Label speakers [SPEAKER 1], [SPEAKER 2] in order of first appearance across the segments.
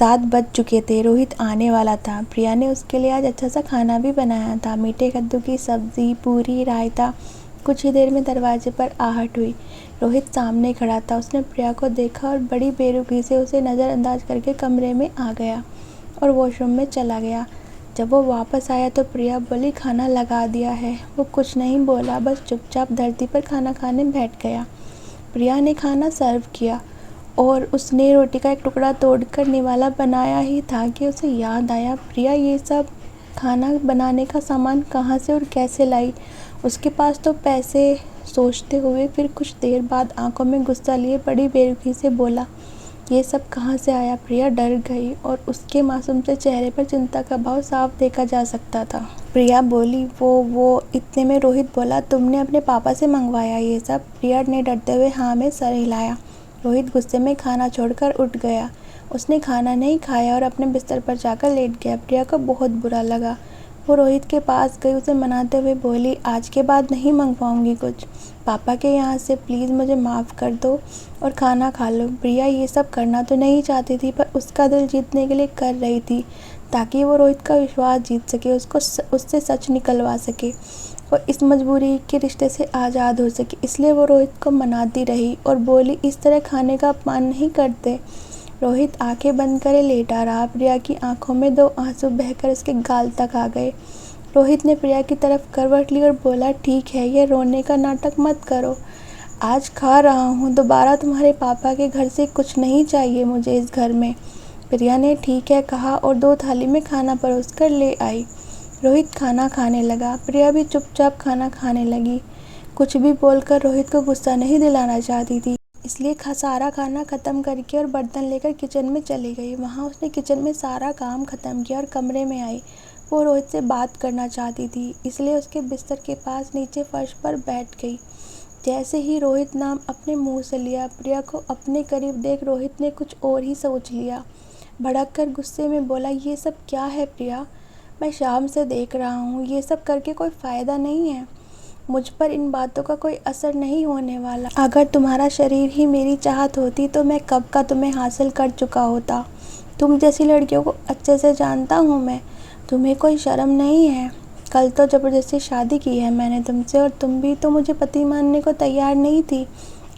[SPEAKER 1] 7 बज चुके थे। रोहित आने वाला था। प्रिया ने उसके लिए आज अच्छा सा खाना भी बनाया था। मीठे कद्दू की सब्ज़ी, पूरी, रायता। कुछ ही देर में दरवाजे पर आहट हुई। रोहित सामने खड़ा था। उसने प्रिया को देखा और बड़ी बेरुखी से उसे नज़रअंदाज करके कमरे में आ गया और वॉशरूम में चला गया। जब वो वापस आया तो प्रिया बोली, खाना लगा दिया है। वो कुछ नहीं बोला, बस चुपचाप धरती पर खाना खाने बैठ गया। प्रिया ने खाना सर्व किया और उसने रोटी का एक टुकड़ा तोड़कर निवाला बनाया ही था कि उसे याद आया, प्रिया ये सब खाना बनाने का सामान कहाँ से और कैसे लाई। उसके पास तो पैसे। सोचते हुए फिर कुछ देर बाद आंखों में गुस्सा लिए बड़ी बेरुखी से बोला, ये सब कहाँ से आया। प्रिया डर गई और उसके मासूम से चेहरे पर चिंता का भाव साफ देखा जा सकता था। प्रिया बोली, वो इतने में रोहित बोला, तुमने अपने पापा से मंगवाया ये सब। प्रिया ने डरते हुए हाँ में सर हिलाया। रोहित गुस्से में खाना छोड़कर उठ गया। उसने खाना नहीं खाया और अपने बिस्तर पर जाकर लेट गया। प्रिया को बहुत बुरा लगा। वो रोहित के पास गई, उसे मनाते हुए बोली, आज के बाद नहीं मंगवाऊंगी कुछ। पापा के यहाँ से प्लीज़ मुझे माफ़ कर दो और खाना खा लो। प्रिया ये सब करना तो नहीं चाहती थी, पर उसका दिल जीतने के लिए कर रही थी ताकि वो रोहित का विश्वास जीत सके, उससे सच निकलवा सके और इस मजबूरी के रिश्ते से आज़ाद हो सके। इसलिए वो रोहित को मनाती रही और बोली, इस तरह खाने का अपमान नहीं करते। रोहित आंखें बंद करे लेटा रहा। प्रिया की आंखों में 2 आंसू बहकर उसके गाल तक आ गए। रोहित ने प्रिया की तरफ करवट ली और बोला, ठीक है, ये रोने का नाटक मत करो। आज खा रहा हूँ, दोबारा तुम्हारे पापा के घर से कुछ नहीं चाहिए मुझे इस घर में। प्रिया ने ठीक है कहा और 2 थाली में खाना परोसकर ले आई। रोहित खाना खाने लगा। प्रिया भी चुपचाप खाना खाने लगी। कुछ भी बोलकर रोहित को गुस्सा नहीं दिलाना चाहती थी, इसलिए सारा खाना ख़त्म करके और बर्तन लेकर किचन में चली गई। वहाँ उसने किचन में सारा काम ख़त्म किया और कमरे में आई। वो रोहित से बात करना चाहती थी, इसलिए उसके बिस्तर के पास नीचे फर्श पर बैठ गई। जैसे ही रोहित नाम अपने मुंह से लिया, प्रिया को अपने करीब देख रोहित ने कुछ और ही सोच लिया। भड़क कर गुस्से में बोला, ये सब क्या है प्रिया? मैं शाम से देख रहा हूँ, ये सब करके कोई फ़ायदा नहीं है। मुझ पर इन बातों का कोई असर नहीं होने वाला। अगर तुम्हारा शरीर ही मेरी चाहत होती तो मैं कब का तुम्हें हासिल कर चुका होता। तुम जैसी लड़कियों को अच्छे से जानता हूँ मैं। तुम्हें कोई शर्म नहीं है? कल तो ज़बरदस्ती शादी की है मैंने तुमसे और तुम भी तो मुझे पति मानने को तैयार नहीं थी।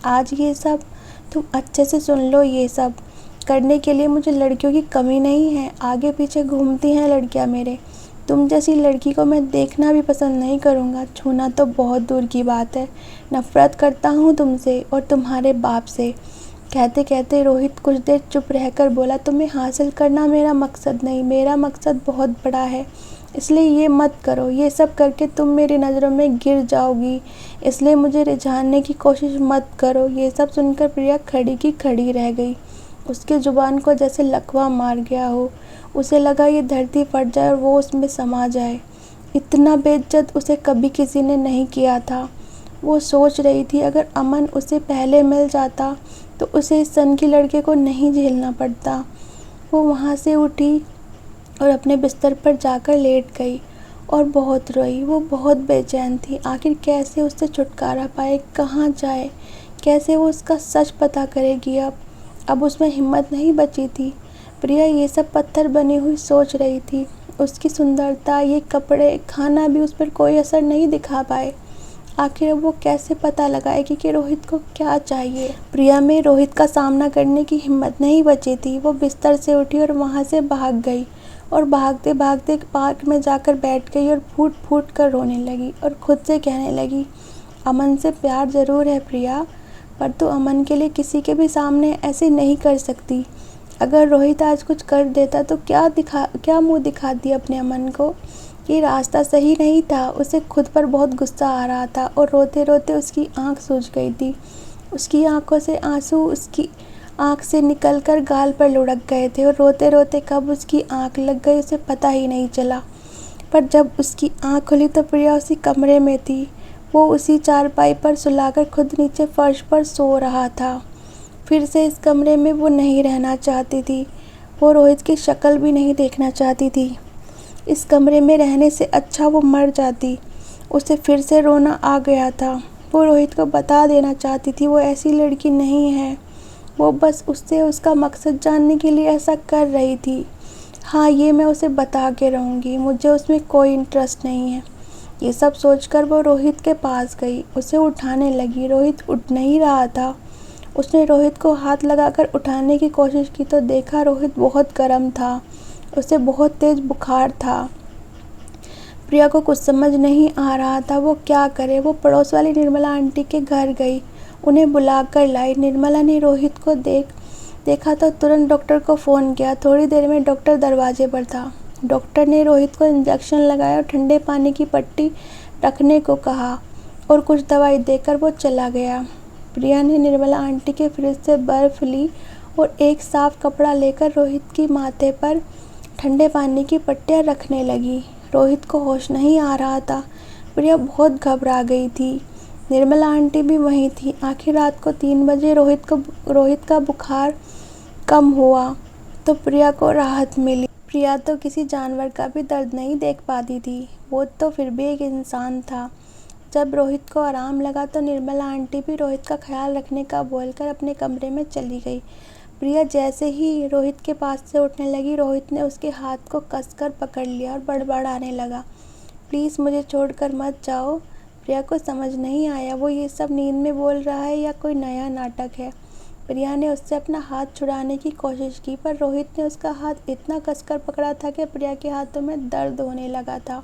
[SPEAKER 1] आज ये सब, तुम अच्छे से सुन लो, ये सब करने के लिए मुझे लड़कियों की कमी नहीं है। आगे पीछे घूमती हैं लड़कियां मेरे। तुम जैसी लड़की को मैं देखना भी पसंद नहीं करूँगा, छूना तो बहुत दूर की बात है। नफ़रत करता हूँ तुमसे और तुम्हारे बाप से। कहते कहते रोहित कुछ देर चुप रहकर बोला, तुम्हें हासिल करना मेरा मकसद नहीं, मेरा मकसद बहुत बड़ा है। इसलिए ये मत करो, ये सब करके तुम मेरी नज़रों में गिर जाओगी। इसलिए मुझे रिझाने की कोशिश मत करो। ये सब सुनकर प्रिया खड़ी की खड़ी रह गई। उसकी ज़ुबान को जैसे लकवा मार गया हो। उसे लगा ये धरती फट जाए और वो उसमें समा जाए। इतना बेइज्जत उसे कभी किसी ने नहीं किया था। वो सोच रही थी, अगर अमन उसे पहले मिल जाता तो उसे इस सन की लड़के को नहीं झेलना पड़ता। वो वहाँ से उठी और अपने बिस्तर पर जाकर लेट गई और बहुत रोई। वो बहुत बेचैन थी। आखिर कैसे उससे छुटकारा पाए, कहाँ जाए, कैसे वो उसका सच पता करेगी। अब उसमें हिम्मत नहीं बची थी। प्रिया ये सब पत्थर बनी हुई सोच रही थी। उसकी सुंदरता, ये कपड़े, खाना भी उस पर कोई असर नहीं दिखा पाए। आखिर अब वो कैसे पता लगाएगी कि रोहित को क्या चाहिए। प्रिया में रोहित का सामना करने की हिम्मत नहीं बची थी। वो बिस्तर से उठी और वहाँ से भाग गई और भागते भागते पार्क में जाकर बैठ गई और फूट फूट कर रोने लगी और खुद से कहने लगी, अमन से प्यार ज़रूर है प्रिया, पर तू अमन के लिए किसी के भी सामने ऐसे नहीं कर सकती। अगर रोहित आज कुछ कर देता तो क्या मुंह दिखाती अपने अमन को। ये रास्ता सही नहीं था। उसे खुद पर बहुत गुस्सा आ रहा था और रोते रोते उसकी आंख सूज गई थी। उसकी आंखों से आंसू उसकी आंख से निकलकर गाल पर लुढ़क गए थे और रोते रोते कब उसकी आंख लग गई उसे पता ही नहीं चला। पर जब उसकी आंख खुली तो प्रिया उसी कमरे में थी। वो उसी चारपाई पर सुलाकर खुद नीचे फर्श पर सो रहा था। फिर से इस कमरे में वो नहीं रहना चाहती थी। वो रोहित की शक्ल भी नहीं देखना चाहती थी। इस कमरे में रहने से अच्छा वो मर जाती। उसे फिर से रोना आ गया था। वो रोहित को बता देना चाहती थी वो ऐसी लड़की नहीं है। वो बस उससे उसका मकसद जानने के लिए ऐसा कर रही थी। हाँ, ये मैं उसे बता के रहूँगी, मुझे उसमें कोई इंटरेस्ट नहीं है। ये सब सोचकर वो रोहित के पास गई, उसे उठाने लगी। रोहित उठ नहीं रहा था। उसने रोहित को हाथ लगाकर उठाने की कोशिश की तो देखा रोहित बहुत गर्म था, उसे बहुत तेज़ बुखार था। प्रिया को कुछ समझ नहीं आ रहा था वो क्या करे। वो पड़ोस वाली निर्मला आंटी के घर गई, उन्हें बुलाकर लाई। निर्मला ने रोहित को देखा तो तुरंत डॉक्टर को फ़ोन किया। थोड़ी देर में डॉक्टर दरवाजे पर था। डॉक्टर ने रोहित को इंजेक्शन लगाया और ठंडे पानी की पट्टी रखने को कहा और कुछ दवाई देकर वो चला गया। प्रिया ने निर्मला आंटी के फ्रिज से बर्फ़ ली और एक साफ़ कपड़ा लेकर रोहित की माथे पर ठंडे पानी की पट्टियाँ रखने लगी। रोहित को होश नहीं आ रहा था। प्रिया बहुत घबरा गई थी। निर्मला आंटी भी वहीं थी। आखिर रात को 3 बजे रोहित का बुखार कम हुआ तो प्रिया को राहत मिली। प्रिया तो किसी जानवर का भी दर्द नहीं देख पाती थी, वो तो फिर भी एक इंसान था। जब रोहित को आराम लगा तो निर्मला आंटी भी रोहित का ख्याल रखने का बोलकर अपने कमरे में चली गई। प्रिया जैसे ही रोहित के पास से उठने लगी, रोहित ने उसके हाथ को कसकर पकड़ लिया और बड़बड़ाने लगा, प्लीज़ मुझे छोड़कर मत जाओ। प्रिया को समझ नहीं आया वो ये सब नींद में बोल रहा है या कोई नया नाटक है। प्रिया ने उससे अपना हाथ छुड़ाने की कोशिश की पर रोहित ने उसका हाथ इतना कसकर पकड़ा था कि प्रिया के हाथों में दर्द होने लगा था।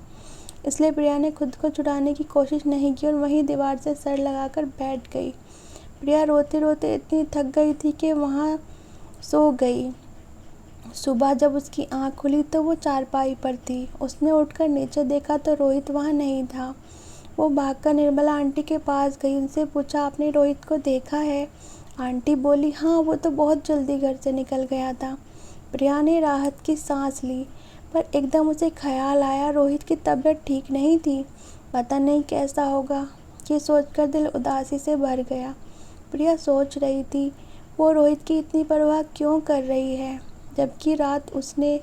[SPEAKER 1] इसलिए प्रिया ने खुद को छुड़ाने की कोशिश नहीं की और वहीं दीवार से सर लगाकर बैठ गई। प्रिया रोते रोते इतनी थक गई थी कि वहाँ सो गई। सुबह जब उसकी आँख खुली तो वो चारपाई पर थी। उसने उठकर नीचे देखा तो रोहित वहाँ नहीं था। वो भागकर निर्मला आंटी के पास गई, उनसे पूछा, आपने रोहित को देखा है? आंटी बोली, हाँ, वो तो बहुत जल्दी घर से निकल गया था। प्रिया ने राहत की सांस ली पर एकदम उसे ख्याल आया रोहित की तबीयत ठीक नहीं थी, पता नहीं कैसा होगा। ये सोचकर दिल उदासी से भर गया। प्रिया सोच रही थी वो रोहित की इतनी परवाह क्यों कर रही है, जबकि रात उसने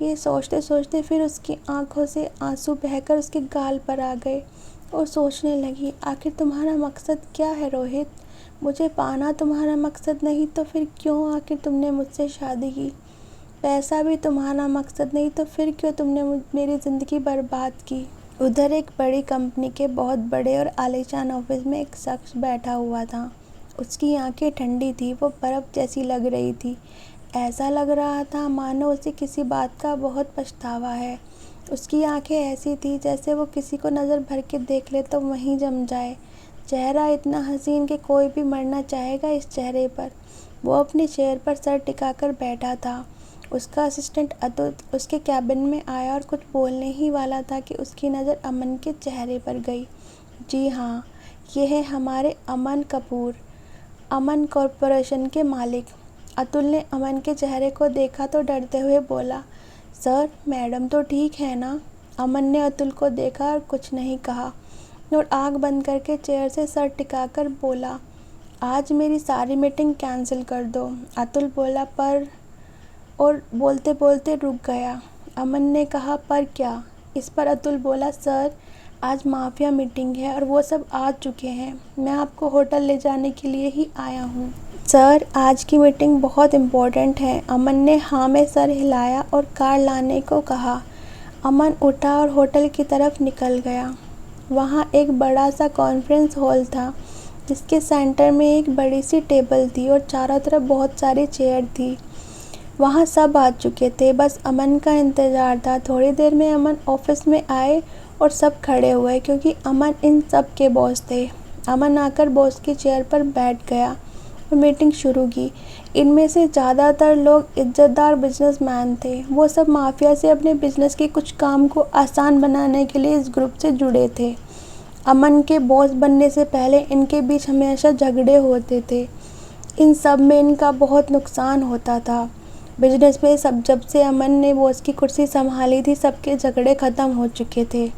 [SPEAKER 1] ये सोचते सोचते फिर उसकी आंखों से आंसू बहकर उसके गाल पर आ गए और सोचने लगी, आखिर तुम्हारा मकसद क्या है रोहित? मुझे पाना तुम्हारा मकसद नहीं तो फिर क्यों आखिर तुमने मुझसे शादी की? पैसा भी तुम्हारा मकसद नहीं तो फिर क्यों तुमने मेरी ज़िंदगी बर्बाद की? उधर एक बड़ी कंपनी के बहुत बड़े और आलीशान ऑफिस में एक शख्स बैठा हुआ था। उसकी आंखें ठंडी थी, वो बर्फ़ जैसी लग रही थी। ऐसा लग रहा था मानो उसे किसी बात का बहुत पछतावा है। उसकी आंखें ऐसी थी जैसे वो किसी को नज़र भर के देख ले तो वहीं जम जाए। चेहरा इतना हसीन कि कोई भी मरना चाहेगा इस चेहरे पर। वो अपने चेयर पर सर टिकाकर बैठा था। उसका असिस्टेंट अतुल उसके कैबिन में आया और कुछ बोलने ही वाला था कि उसकी नज़र अमन के चेहरे पर गई। जी हाँ, ये है हमारे अमन कपूर, अमन कॉरपोरेशन के मालिक। अतुल ने अमन के चेहरे को देखा तो डरते हुए बोला, सर, मैडम तो ठीक है ना? अमन ने अतुल को देखा और कुछ नहीं कहा और आँख बंद करके चेयर से सर टिकाकर बोला, आज मेरी सारी मीटिंग कैंसिल कर दो। अतुल बोला, पर, और बोलते बोलते रुक गया। अमन ने कहा, पर क्या? इस पर अतुल बोला, सर, आज माफिया मीटिंग है और वो सब आ चुके हैं। मैं आपको होटल ले जाने के लिए ही आया हूँ। सर, आज की मीटिंग बहुत इम्पोर्टेंट है। अमन ने हाँ में सर हिलाया और कार लाने को कहा। अमन उठा और होटल की तरफ निकल गया। वहाँ एक बड़ा सा कॉन्फ्रेंस हॉल था जिसके सेंटर में एक बड़ी सी टेबल थी और चारों तरफ बहुत सारी चेयर थी। वहाँ सब आ चुके थे, बस अमन का इंतज़ार था। थोड़ी देर में अमन ऑफिस में आए और सब खड़े हुए क्योंकि अमन इन सब के बॉस थे। अमन आकर बॉस की चेयर पर बैठ गया और मीटिंग शुरू की। इनमें से ज़्यादातर लोग इज्जतदार बिजनेसमैन थे। वो सब माफिया से अपने बिजनेस के कुछ काम को आसान बनाने के लिए इस ग्रुप से जुड़े थे। अमन के बॉस बनने से पहले इनके बीच हमेशा झगड़े होते थे। इन सब में इनका बहुत नुकसान होता था। बिजनेस में जब से अमन ने बॉस की कुर्सी संभाली थी, सबके झगड़े ख़त्म हो चुके थे।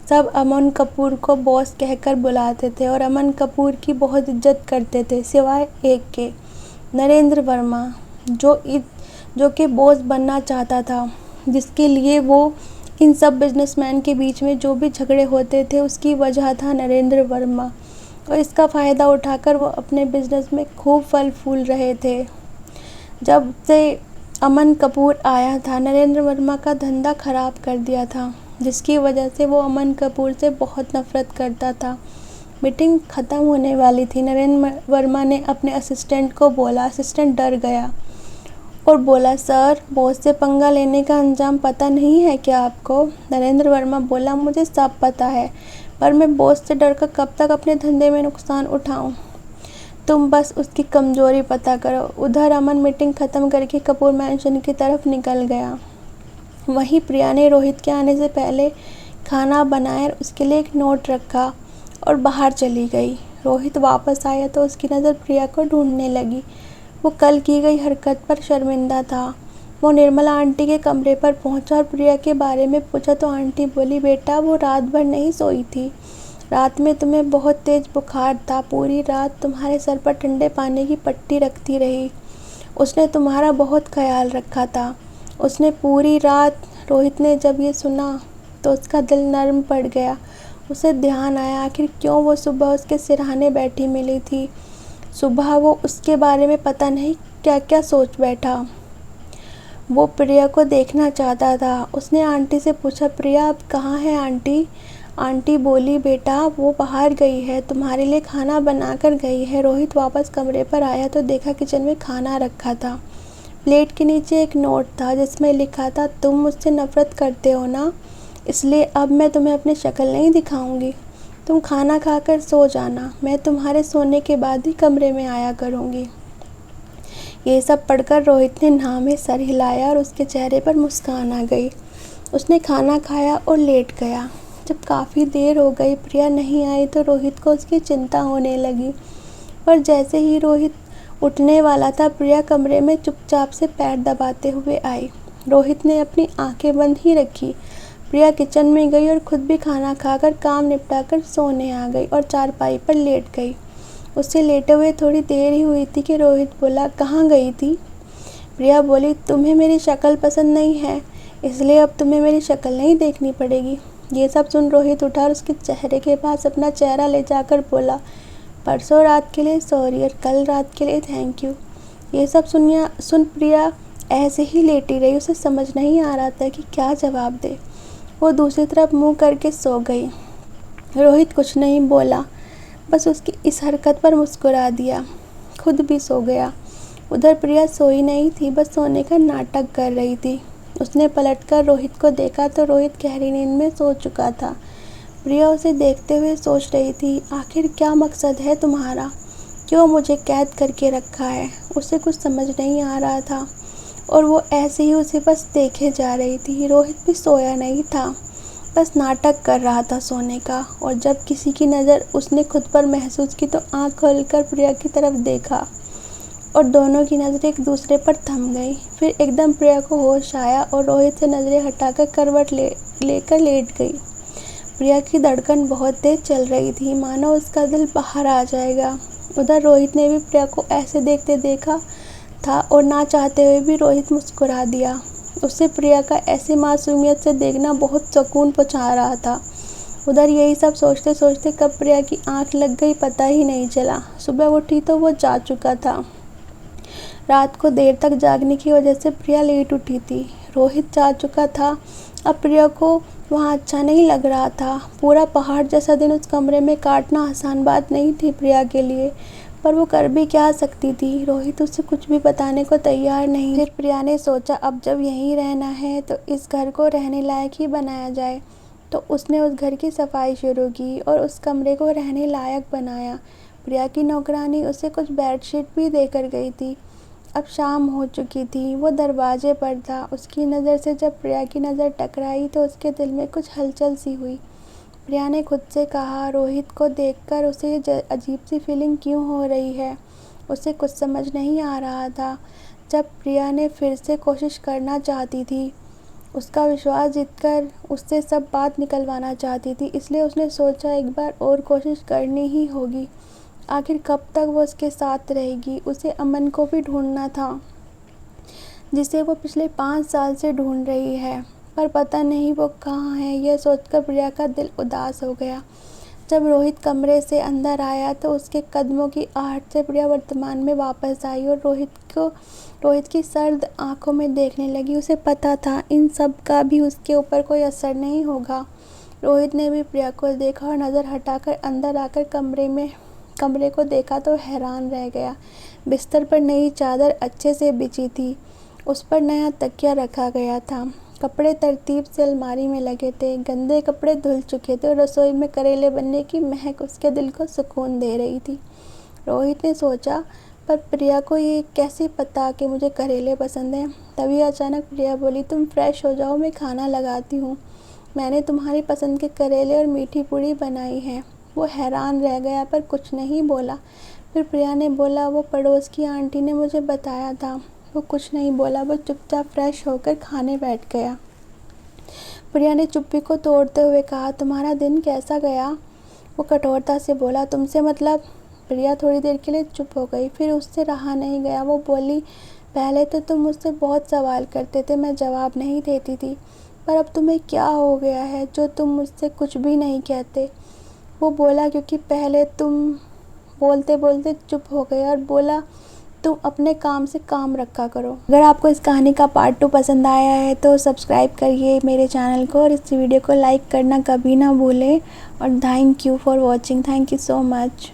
[SPEAKER 1] सब अमन कपूर को बॉस कहकर बुलाते थे और अमन कपूर की बहुत इज्जत करते थे, सिवाय एक के, नरेंद्र वर्मा, जो कि बॉस बनना चाहता था, जिसके लिए वो इन सब बिजनेसमैन के बीच में जो भी झगड़े होते थे उसकी वजह था नरेंद्र वर्मा। और इसका फ़ायदा उठाकर वो अपने बिजनेस में खूब फल फूल रहे थे। जब से अमन कपूर आया था, नरेंद्र वर्मा का धंधा खराब कर दिया था, जिसकी वजह से वो अमन कपूर से बहुत नफरत करता था। मीटिंग ख़त्म होने वाली थी। नरेंद्र वर्मा ने अपने असिस्टेंट को बोला। असिस्टेंट डर गया और बोला, सर, बॉस से पंगा लेने का अंजाम पता नहीं है क्या आपको? नरेंद्र वर्मा बोला, मुझे सब पता है, पर मैं बॉस से डर कर कब तक अपने धंधे में नुकसान उठाऊं? तुम बस उसकी कमज़ोरी पता करो। उधर अमन मीटिंग ख़त्म करके कपूर मैंशन की तरफ निकल गया। वहीं प्रिया ने रोहित के आने से पहले खाना बनाया, उसके लिए एक नोट रखा और बाहर चली गई। रोहित वापस आया तो उसकी नज़र प्रिया को ढूंढने लगी। वो कल की गई हरकत पर शर्मिंदा था। वो निर्मला आंटी के कमरे पर पहुंचा और प्रिया के बारे में पूछा तो आंटी बोली, बेटा, वो रात भर नहीं सोई थी। रात में तुम्हें बहुत तेज़ बुखार था। पूरी रात तुम्हारे सर पर ठंडे पानी की पट्टी रखती रही। उसने तुम्हारा बहुत ख्याल रखा था। उसने पूरी रात। रोहित ने जब ये सुना तो उसका दिल नर्म पड़ गया। उसे ध्यान आया, आखिर क्यों वो सुबह उसके सिरहाने बैठी मिली थी। सुबह वो उसके बारे में पता नहीं क्या क्या सोच बैठा। वो प्रिया को देखना चाहता था। उसने आंटी से पूछा, प्रिया अब कहाँ है आंटी? आंटी बोली, बेटा, वो बाहर गई है, तुम्हारे लिए खाना बना कर गई है। रोहित वापस कमरे पर आया तो देखा किचन में खाना रखा था। प्लेट के नीचे एक नोट था जिसमें लिखा था, तुम मुझसे नफ़रत करते हो ना, इसलिए अब मैं तुम्हें अपनी शक्ल नहीं दिखाऊंगी। तुम खाना खाकर सो जाना, मैं तुम्हारे सोने के बाद ही कमरे में आया करूंगी। ये सब पढ़कर रोहित ने नाम में सर हिलाया और उसके चेहरे पर मुस्कान आ गई। उसने खाना खाया और लेट गया। जब काफ़ी देर हो गई, प्रिया नहीं आई तो रोहित को उसकी चिंता होने लगी। पर जैसे ही रोहित उठने वाला था, प्रिया कमरे में चुपचाप से पैर दबाते हुए आई। रोहित ने अपनी आंखें बंद ही रखी। प्रिया किचन में गई और खुद भी खाना खाकर काम निपटाकर सोने आ गई और चारपाई पर लेट गई। उससे लेटे हुए थोड़ी देर ही हुई थी कि रोहित बोला, कहाँ गई थी? प्रिया बोली, तुम्हें मेरी शक्ल पसंद नहीं है, इसलिए अब तुम्हें मेरी शक्ल नहीं देखनी पड़ेगी। ये सब सुन रोहित उठा और उसके चेहरे के पास अपना चेहरा ले जाकर बोला, परसों रात के लिए सॉरी और कल रात के लिए थैंक यू। ये सब सुन प्रिया ऐसे ही लेटी रही। उसे समझ नहीं आ रहा था कि क्या जवाब दे। वो दूसरी तरफ मुंह करके सो गई। रोहित कुछ नहीं बोला, बस उसकी इस हरकत पर मुस्कुरा दिया। खुद भी सो गया। उधर प्रिया सोई नहीं थी, बस सोने का नाटक कर रही थी। उसने पलटकर रोहित को देखा तो रोहित गहरी नींद में सो चुका था। प्रिया उसे देखते हुए सोच रही थी, आखिर क्या मकसद है तुम्हारा? क्यों मुझे कैद करके रखा है? उसे कुछ समझ नहीं आ रहा था और वो ऐसे ही उसे बस देखे जा रही थी। रोहित भी सोया नहीं था, बस नाटक कर रहा था सोने का। और जब किसी की नज़र उसने खुद पर महसूस की तो आंख खोलकर प्रिया की तरफ देखा और दोनों की नज़रें एक दूसरे पर थम गई। फिर एकदम प्रिया को होश आया और रोहित से नज़रें हटाकर करवट लेकर लेट गई। प्रिया की धड़कन बहुत तेज चल रही थी, मानो उसका दिल बाहर आ जाएगा। उधर रोहित ने भी प्रिया को ऐसे देखते देखा था और ना चाहते हुए भी रोहित मुस्कुरा दिया। उसे प्रिया का ऐसे मासूमियत से देखना बहुत सुकून पहुंचा रहा था। उधर यही सब सोचते सोचते कब प्रिया की आंख लग गई पता ही नहीं चला। सुबह उठी तो वो जा चुका था। रात को देर तक जागने की वजह से प्रिया लेट उठी थी। रोहित जा चुका था। अब प्रिया को वहाँ अच्छा नहीं लग रहा था। पूरा पहाड़ जैसा दिन उस कमरे में काटना आसान बात नहीं थी प्रिया के लिए, पर वो कर भी क्या सकती थी। रोहित उसे कुछ भी बताने को तैयार नहीं। फिर प्रिया ने सोचा, अब जब यहीं रहना है तो इस घर को रहने लायक ही बनाया जाए। तो उसने उस घर की सफाई शुरू की और उस कमरे को रहने लायक बनाया। प्रिया की नौकरानी उसे कुछ बेडशीट भी देकर गई थी। अब शाम हो चुकी थी। वो दरवाजे पर था। उसकी नज़र से जब प्रिया की नज़र टकराई तो उसके दिल में कुछ हलचल सी हुई। प्रिया ने खुद से कहा, रोहित को देखकर उसे ये अजीब सी फीलिंग क्यों हो रही है? उसे कुछ समझ नहीं आ रहा था। जब प्रिया ने फिर से कोशिश करना चाहती थी, उसका विश्वास जीतकर उससे सब बात निकलवाना चाहती थी, इसलिए उसने सोचा एक बार और कोशिश करनी ही होगी। आखिर कब तक वो उसके साथ रहेगी? उसे अमन को भी ढूंढना था, जिसे वो पिछले 5 साल से ढूंढ रही है, पर पता नहीं वो कहाँ है। यह सोचकर प्रिया का दिल उदास हो गया। जब रोहित कमरे से अंदर आया तो उसके कदमों की आहट से प्रिया वर्तमान में वापस आई और रोहित की सर्द आंखों में देखने लगी। उसे पता था इन सब का भी उसके ऊपर कोई असर नहीं होगा। रोहित ने भी प्रिया को देखा और नज़र हटाकर अंदर आकर कमरे को देखा तो हैरान रह गया। बिस्तर पर नई चादर अच्छे से बिछी थी, उस पर नया तकिया रखा गया था। कपड़े तरतीब से अलमारी में लगे थे, गंदे कपड़े धुल चुके थे और रसोई में करेले बनने की महक उसके दिल को सुकून दे रही थी। रोहित ने सोचा, पर प्रिया को ये कैसे पता कि मुझे करेले पसंद हैं। तभी अचानक प्रिया बोली, तुम फ्रेश हो जाओ, मैं खाना लगाती हूँ। मैंने तुम्हारी पसंद के करेले और मीठी पूड़ी बनाई है। वो हैरान रह गया पर कुछ नहीं बोला। फिर प्रिया ने बोला, वो पड़ोस की आंटी ने मुझे बताया था। वो कुछ नहीं बोला, वो चुपचाप फ्रेश होकर खाने बैठ गया। प्रिया ने चुप्पी को तोड़ते हुए कहा, तुम्हारा दिन कैसा गया? वो कठोरता से बोला, तुमसे मतलब? प्रिया थोड़ी देर के लिए चुप हो गई, फिर उससे रहा नहीं गया। वो बोली, पहले तो तुम मुझसे बहुत सवाल करते थे, मैं जवाब नहीं देती थी, पर अब तुम्हें क्या हो गया है जो तुम मुझसे कुछ भी नहीं कहते? वो बोला, क्योंकि पहले तुम बोलते बोलते चुप हो गए और बोला तुम अपने काम से काम रखा करो। अगर आपको इस कहानी का पार्ट 2 पसंद आया है तो सब्सक्राइब करिए मेरे चैनल को और इस वीडियो को लाइक करना कभी ना भूलें। और thank you for watching. Thank you so much.